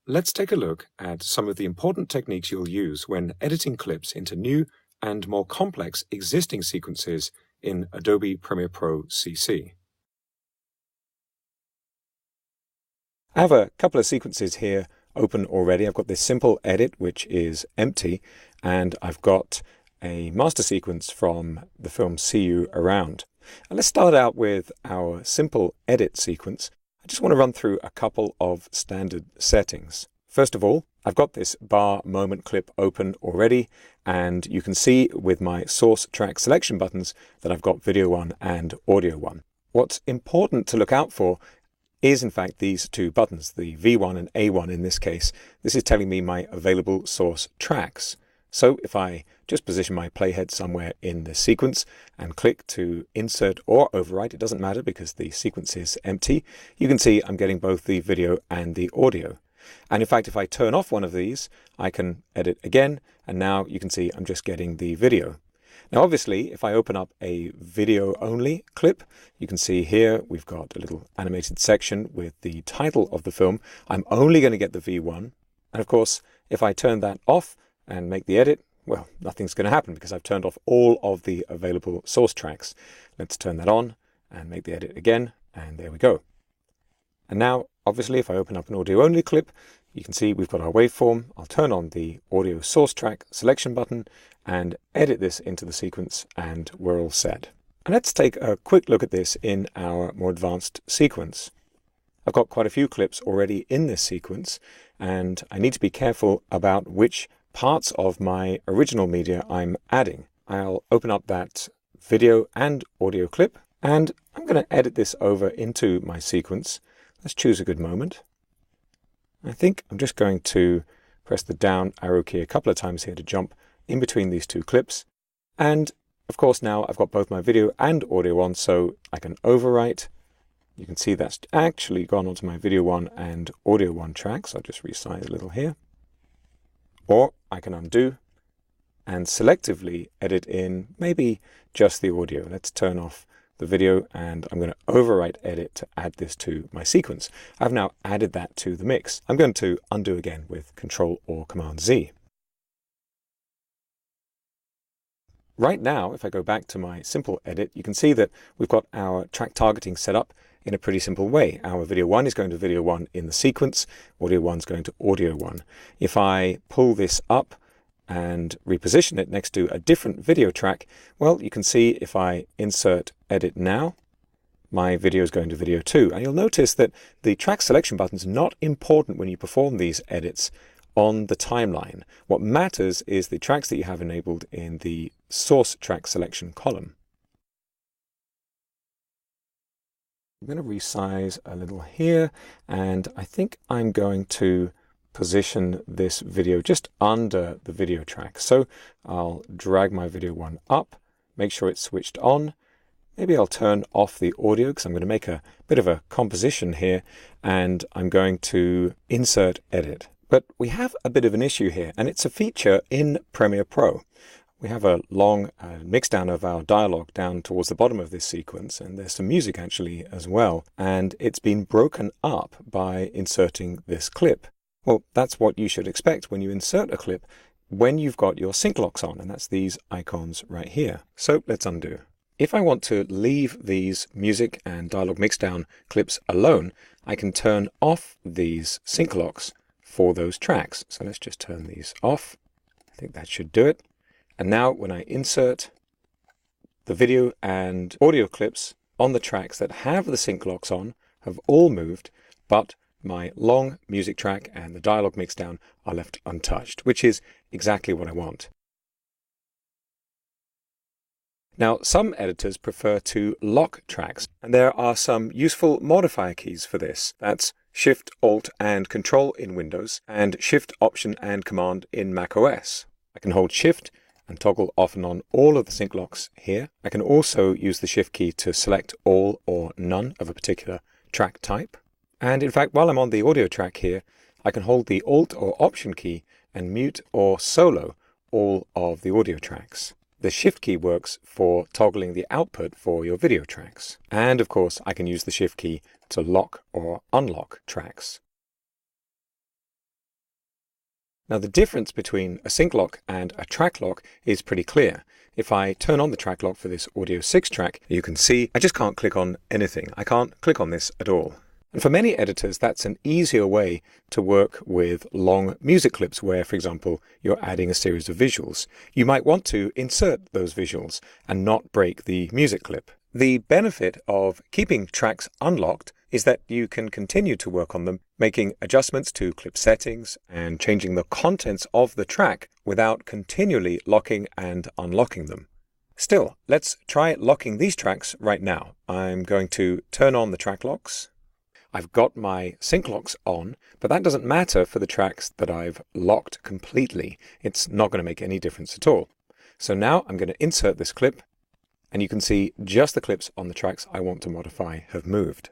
Let's take a look at some of the important techniques you'll use when editing clips into new and more complex existing sequences in Adobe Premiere Pro CC. I have a couple of sequences here open already. I've got this simple edit, which is empty, and I've got a master sequence from the film See You Around. And let's start out with our simple edit sequence. I just want to run through a couple of standard settings. First of all, I've got this bar moment clip open already, and you can see with my source track selection buttons that I've got video 1 and audio 1. What's important to look out for is in fact these two buttons, the V1 and A1 in this case. This is telling me my available source tracks. So if I just position my playhead somewhere in the sequence and click to insert or overwrite, it doesn't matter because the sequence is empty, you can see I'm getting both the video and the audio. And in fact, if I turn off one of these, I can edit again, and now you can see I'm just getting the video. Now obviously, if I open up a video only clip, you can see here we've got a little animated section with the title of the film. I'm only going to get the V1. And of course, if I turn that off and make the edit, well, nothing's going to happen because I've turned off all of the available source tracks. Let's turn that on and make the edit again, and there we go. And now, obviously, if I open up an audio-only clip, you can see we've got our waveform. I'll turn on the audio source track selection button and edit this into the sequence, and we're all set. And let's take a quick look at this in our more advanced sequence. I've got quite a few clips already in this sequence, and I need to be careful about which parts of my original media I'm adding. I'll open up that video and audio clip, and I'm going to edit this over into my sequence. Let's choose a good moment. I think I'm just going to press the down arrow key a couple of times here to jump in between these two clips. And of course now I've got both my video and audio on, so I can overwrite. You can see that's actually gone onto my video 1 and audio 1 tracks. I'll just resize a little here. Or I can undo and selectively edit in maybe just the audio. Let's turn off the video, and I'm going to overwrite edit to add this to my sequence. I've now added that to the mix. I'm going to undo again with Control or Command Z. Right now, if I go back to my simple edit, you can see that we've got our track targeting set up in a pretty simple way. Our video 1 is going to video 1 in the sequence, audio 1 is going to audio 1. If I pull this up and reposition it next to a different video track, well, you can see if I insert edit now, my video is going to video 2. And you'll notice that the track selection button is not important when you perform these edits on the timeline. What matters is the tracks that you have enabled in the source track selection column. I'm going to resize a little here, and I think I'm going to position this video just under the video track. So I'll drag my video 1 up, make sure it's switched on. Maybe I'll turn off the audio because I'm going to make a bit of a composition here, and I'm going to insert edit. But we have a bit of an issue here, and it's a feature in Premiere Pro. We have a long mix down of our dialogue down towards the bottom of this sequence, and there's some music actually as well, and it's been broken up by inserting this clip. Well, that's what you should expect when you insert a clip when you've got your sync locks on, and that's these icons right here. So let's undo. If I want to leave these music and dialogue mixdown clips alone, I can turn off these sync locks for those tracks. So let's just turn these off. I think that should do it. And now when I insert the video and audio clips on the tracks that have the sync locks on have all moved, but my long music track and the dialogue mixdown are left untouched, which is exactly what I want. Now, some editors prefer to lock tracks, and there are some useful modifier keys for this. That's Shift, Alt, and Control in Windows, and Shift, Option, and Command in macOS. I can hold Shift and toggle off and on all of the sync locks here. I can also use the Shift key to select all or none of a particular track type. And in fact, while I'm on the audio track here, I can hold the Alt or Option key and mute or solo all of the audio tracks. The Shift key works for toggling the output for your video tracks. And of course, I can use the Shift key to lock or unlock tracks. Now the difference between a sync lock and a track lock is pretty clear. If I turn on the track lock for this Audio 6 track, you can see I just can't click on anything. I can't click on this at all. And for many editors, that's an easier way to work with long music clips where, for example, you're adding a series of visuals. You might want to insert those visuals and not break the music clip. The benefit of keeping tracks unlocked is that you can continue to work on them, making adjustments to clip settings and changing the contents of the track without continually locking and unlocking them. Still, let's try locking these tracks right now. I'm going to turn on the track locks. I've got my sync locks on, but that doesn't matter for the tracks that I've locked completely. It's not going to make any difference at all. So now I'm going to insert this clip, and you can see just the clips on the tracks I want to modify have moved.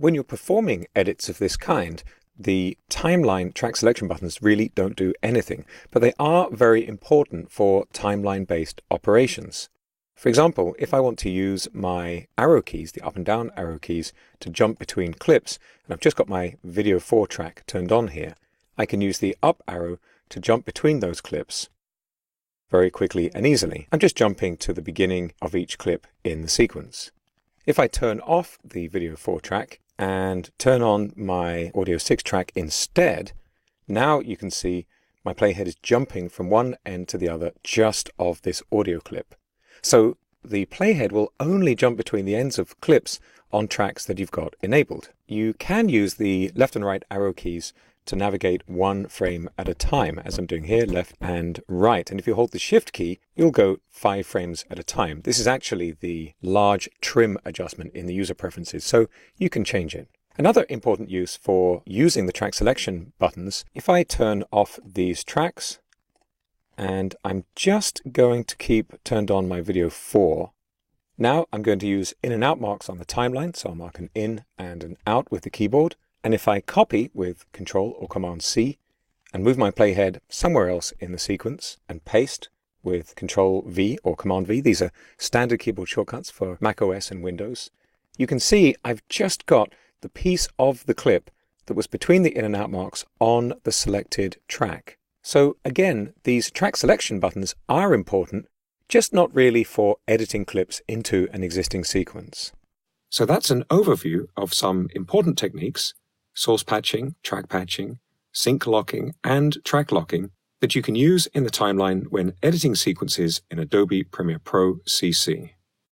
When you're performing edits of this kind, the timeline track selection buttons really don't do anything, but they are very important for timeline-based operations. For example, if I want to use my arrow keys, the up and down arrow keys, to jump between clips, and I've just got my Video 4 track turned on here, I can use the up arrow to jump between those clips very quickly and easily. I'm just jumping to the beginning of each clip in the sequence. If I turn off the Video 4 track and turn on my Audio 6 track instead, now you can see my playhead is jumping from one end to the other just of this audio clip. So the playhead will only jump between the ends of clips on tracks that you've got enabled. You can use the left and right arrow keys to navigate one frame at a time, as I'm doing here, left and right. And if you hold the Shift key, you'll go 5 frames at a time. This is actually the large trim adjustment in the user preferences, so you can change it. Another important use for using the track selection buttons, if I turn off these tracks, and I'm just going to keep turned on my Video 4. Now I'm going to use in and out marks on the timeline, so I'll mark an in and an out with the keyboard. And if I copy with Control or Command C and move my playhead somewhere else in the sequence and paste with Control V or Command V, these are standard keyboard shortcuts for macOS and Windows, you can see I've just got the piece of the clip that was between the in and out marks on the selected track. So again, these track selection buttons are important, just not really for editing clips into an existing sequence. So that's an overview of some important techniques, source patching, track patching, sync locking, and track locking that you can use in the timeline when editing sequences in Adobe Premiere Pro CC.